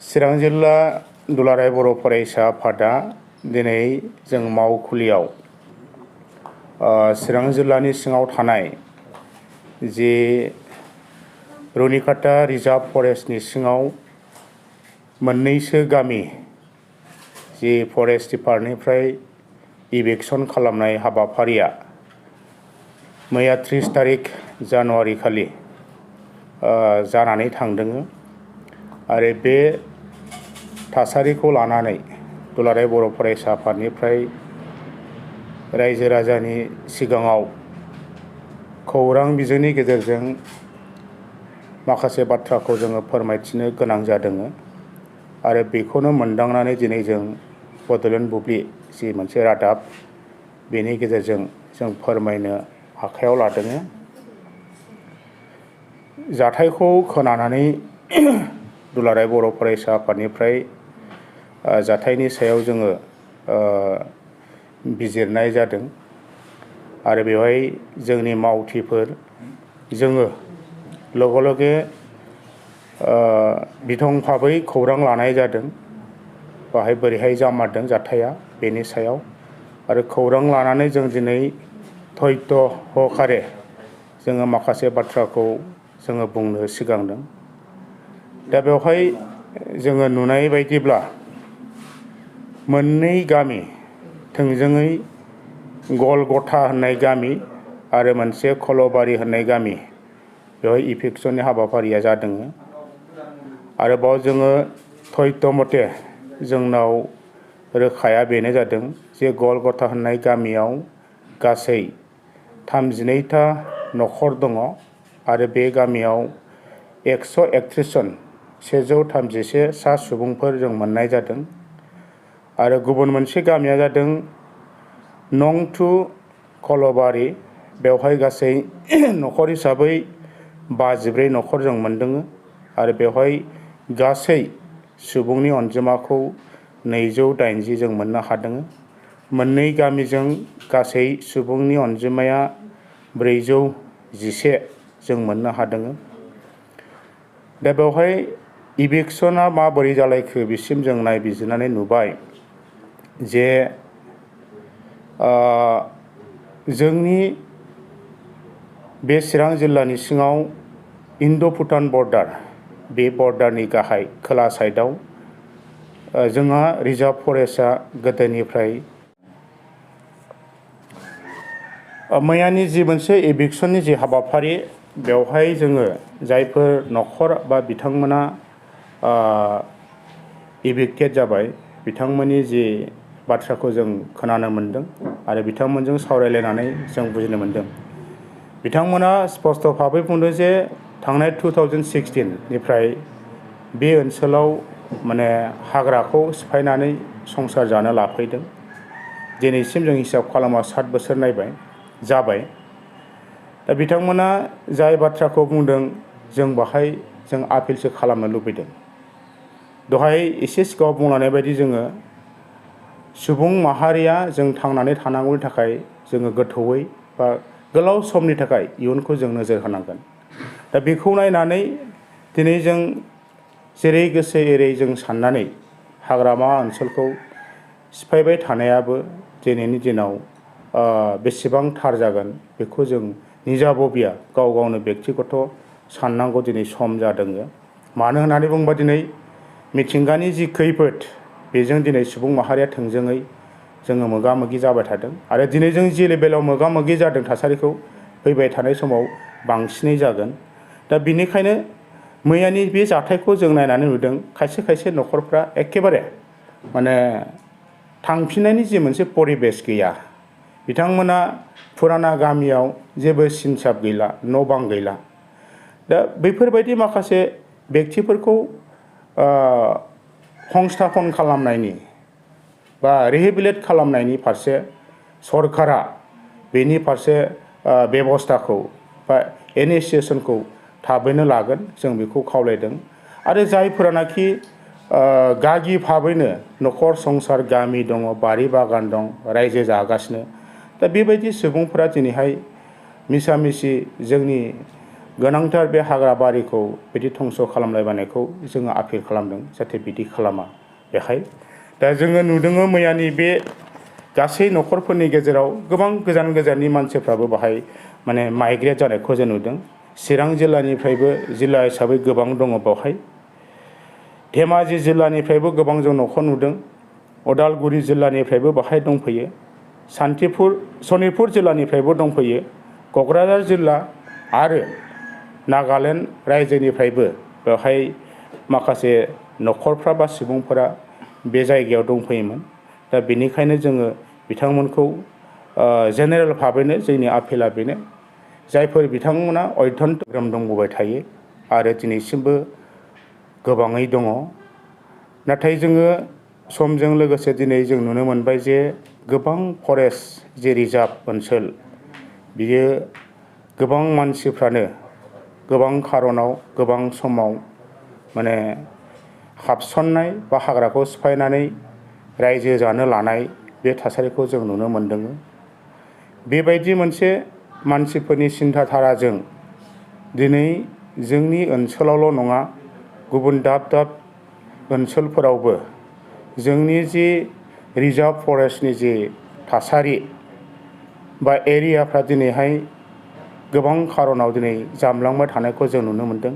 चिरां जिल्ला दुलाराय बर' फरायसा आफादा दिनै जों मावखुलियाव चिरां जिल्लानि सिङाव थानाय जे रुनिकाटा रिजार्भ फरेस्टनि सिङाव मोननैसो गामि जे फरेस्ट डिपार्टमेन्टनिफ्राय इभेक्सन खालामनाय हाबाफारिया मैया 30 तारिख जानुवारि खालि जानानै थांदों आरो बे थासारिखौ लानानै दुलाराय बर' फरायसा आफादनिफ्राय रायजो राजानि सिगाङाव खौरां बिजोंनि गेजेरजों माखासे बाथ्राखौ जोङो फोरमायथिनो गोनां जादों आरो बेखौनो मोनदांनानै दिनै जों बड'लेण्ड बुब्लि जि मोनसे रादाब बेनि गेजेरजों जों फोरमायनो आखायाव लादों। जाथायखौ खोनानानै दुलाराय बर' फरायसा आफादनिफ्राय जाथायनि सायाव जोङो बिजिरनाय जादों आरो बेवहाय जोंनि मावथिफोर जोङो लगे लगे बिथं भाबै खौरां लानाय जादों बाहाय बोरैहाय जामारदों जाथाया बेनि सायाव आरो खौरां लानानै जों दिनै धैर्य सहकारे जोङो माखासे बाथ्राखौ जोङो बुंनो सिगांदों। दा बेवहाय जोङो नुनाय बायदिब्ला मोननै गामि थोंजोङै गलगथा होननाय गामि आरो मोनसे खलबारि होननाय गामि बेवहाय इभेक्सननि हाबाफारिया जादों आरो बाव जोङो धैर्य मथे जोंनाव रोखाया बेनो जादों जे गलगथा होननाय गामियाव गासै 32टा न'खर दङ आरो बे गामियाव 131 जन 131 सा सुबुंफोर जों मोननाय जादों आरो गुबुन मोनसे गामिया जादों नं 2 खलबारि बेवहाय गासै न'खर हिसाबै 54 न'खर जों मोनदों आरो बेवहाय गासै सुबुंनि अनजिमाखौ 280 जों मोननो हादों। मोननै गामिजों गासै सुबुंनि अनजिमाया 411 जों मोननो हादों। दा बेवहाय इभेक्सना माबोरै जालायखो बिसिम जों नायबिजिरनानै नुबाय जे जोंनि बे चिरां जिल्लानि सिङाव इन्ड' भुटान बर्डार बे बर्डारनि गाहाय खोला साइडआव जोंहा रिजार्भ फरेस्टआ गोदोनिफ्राय मैयानि जि मोनसे इभेक्सननि जि हाबाफारि बेवहाय जोङो जायफोर न'खर बा बिथांमोना इभेक्टेड जाबाय बिथांमोननि जि बाथ्राखौ जों खोनानो मोनदों आरो बिथांमोनजों सावरायलायनानै जों बुजिनो मोनदों। बिथांमोना स्पष्ट भाबै बुंदों जे थांनाय 2016 निफ्राय बे ओनसोलाव माने हाग्राखौ सिफायनानै संसार जानो लाफैदों। दिनैसिम जों हिसाब खालामा 7 बोसोर जाबाय। दा बिथांमोना जाय बाथ्राखौ बुंदों जों बाहाय जों आपिलसो खालामनो लुबैदों। दहाय एसे सिगाङाव बुंलांनाय बायदि जोङो सुबुं माहारिया जों थांनानै थानांगौनि थाखाय जोङो गोथौयै बा गोलाव समनि थाखाय इयुनखौ जों नोजोर होनांगोन। दा बेखौ नायनानै दिनै जों जेरै गोसो एरै जों साननानै हाग्रामा ओनसोलखौ सिफायबाय थानायाबो दिनैनि दिनाव बेसेबां थार जागोन बेखौ जों निजा बबिया गाव गावनो बेक्तिगत साननांगौ दिनै सम जादों। मानो होननानै बुङोबा दिनै मिथिंगानि जि खैफोद बेजों दिनै सुबुं माहारिया थोंजोङै जोङो मोगा मोगि जाबाय थादों आरो दिनै जों जि लेभेलाव मोगा मोगि जादों थासारिखौ फैबाय थानाय समाव बांसिनै जागोन। दा बिनिखायनो मैयानि बे जाथायखौ जों नायनानै नुदों खायसे खायसे न'खरफ्रा एखेबारे माने थांफिननायनि जि मोनसे परिबेस गैया। बिथांमोना फुराना गामियाव जेबो सिनसाब गैला, न' बां गैला। दा बैफोरबायदि माखासे बेक्तिफोरखौ संस्थापन खालामनायनि बा रिहेबिलिट खालामनायनि फारसे सरकारा बेनि फारसे बेबस्थाखौ बा इनिसिएसनखौ थाबैनो लागोन जों बेखौ खावलायदों। आरो जायफोरानाखि गागि भाबैनो न'खर संसार गामि दङ, बारि बागान दं, रायजो जागासिनो दा बेबायदि सुबुंफोरा दिनैहाय मिसा मिसि जोंनि गोनांथार बे हाग्रा बारिखौ बिदि धंस' खालामलायबायनायखौ जोङो आपिल खालामदों जाहाथे बिदि खालामा बेहाय। दा जोङो नुदों मैयानि बे गासै न'खरफोरनि गेजेराव गोबां गोजान गोजाननि मानसिफ्राबो बाहाय माने माइग्रेट जानायखौ जों नुदों। चिरां जिल्लानिफ्रायबो जिल्ला हिसाबै गोबां दङ बेवहाय। धेमाजि जिल्लानिफ्रायबो गोबां जों न'खर नुदों। उदालगुरि जिल्लानिफ्रायबो बाहाय दंफैयो। सनितपुर जिल्लानिफ्रायबो दंफैयो। क'क्राझार जिल्ला आरो नागालेण्ड रायजोनिफ्रायबो बेवहाय माखासे न'खरफ्रा बा सुबुंफोरा बे जायगायाव दंफैयोमोन। दा बेनिखायनो जोङो बिथांमोनखौ जेनेरेल भाबैनो जोंनि आपिला बेनो जायफोर बिथांमोना अयधन्त धोरोम दंबोबाय थायो आरो दिनैसिमबो गोबाङै दङ। नाथाय जोङो समजों लोगोसे दिनै जों नुनो मोनबाय जे गोबां फरेस्ट जे रिजार्भ ओनसोल बियो गोबां मानसिफ्रानो गोबां खारनाव गोबां समाव माने हाबसननाय बा हाग्राखौ सिफायनानै रायजो जानो लानाय बे थासारिखौ जों नुनो मोनदों। बेबायदि मोनसे मानसिफोरनि सिन्था धाराजों दिनै जोंनि ओनसोलावल' नङा गुबुन दाब दाब ओनसोलफोरावबो जोंनि जि रिजार्भ फरेस्टनि जि थासारि बा एरियाफ्रा दिनैहाय गोबां खारनाव दिनै जामलांबाय थानायखौ जों नुनो मोनदों।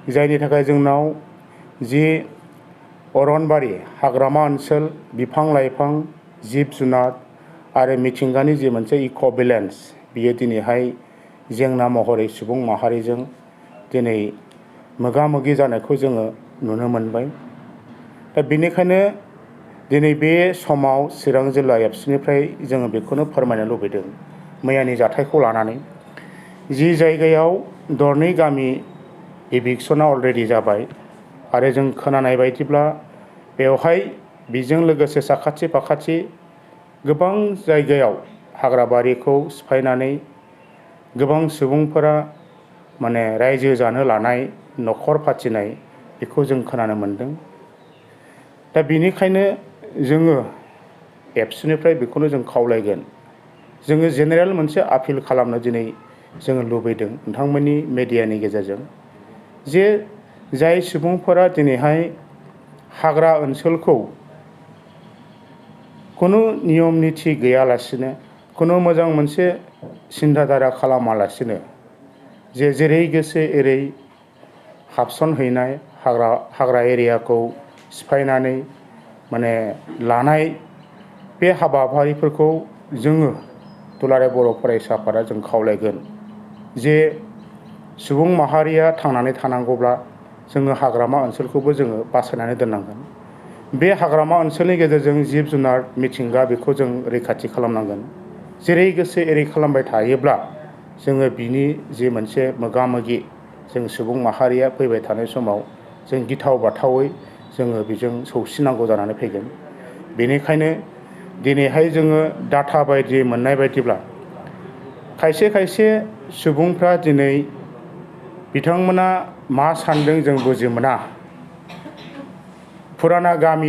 जायनि थाखाय जोंनाव जि अरनबारि हाग्रामा ओनसोल बिफां लाइफां जिब जुनार आरो मिथिंगानि जि मोनसे इक' बेलेन्स बियो दिनैहाय जेंना महरै सुबुं माहारिजों दिनै मोगा मोगि जानायखौ जोङो नुनो मोनबाय। दा बेनिखायनो दिनै बे समाव चिरां जिल्ला एबसुनिफ्राय जोङो बेखौनो फोरमायनो लुबैदों मैयानि जाथायखौ लानानै जि जायगायाव दरनै गामि इभिक्सना अलरेडि जाबाय आरो जों खोनानाय बायदिब्ला बेवहाय बेजों लोगोसे साखाथि फाखाथि गोबां जायगायाव हाग्राबारिखौ सिफायनानै गोबां सुबुंफोरा माने रायजो जानो लानाय न'खर फाथिनाय बेखौ जों खोनानो मोनदों। दा बेनिखायनो जोङो एबसुनिफ्राय बेखौनो जों खावलायगोन जोङो जेनेरेल मोनसे आपिल खालामनो दिनै जोङो लुबैदों नोंथांमोननि मेडियानि गेजेरजों जे जाय सुबुंफोरा दिनैहाय हाग्रा ओनसोलखौ खुनु नियम निथि गैयालासिनो खुनु मोजां मोनसे सिन्थाधारा खालामालासिनो जे जेरै गोसो एरै हाबसनहैनाय हाग्रा एरियाखौ सिफायनानै माने लानाय बे हाबाफारिफोरखौ जोङो दुलाराय बर' फरायसा आफादा जों खावलायगोन जे सुबुं माहारिया थांनानै थानांगौब्ला जोङो हाग्रामा ओनसोलखौबो जोङो बासायनानै दोननांगोन। बे हाग्रामा ओनसोलनि गेजेरजों जिब जुनार मिथिंगा बेखौ जों रैखाथि खालामनांगोन। जेरै गोसो एरै खालामबाय थायोब्ला जोङो बिनि जे मोनसे मोगा मोगि जों सुबुं माहारिया फैबाय थानाय समाव जों गिथाव बाथावै जोङो बेजों सौसिनांगौ जानानै फैगोन। बेनिखायनो दिनैहाय जोङो डाटा बायदि मोननाय बायदिब्ला खायसे खायसे सुबुंफ्रा दिनै बिथांमोना मा सानदों जों बुजि मोना। फुराना गामियाव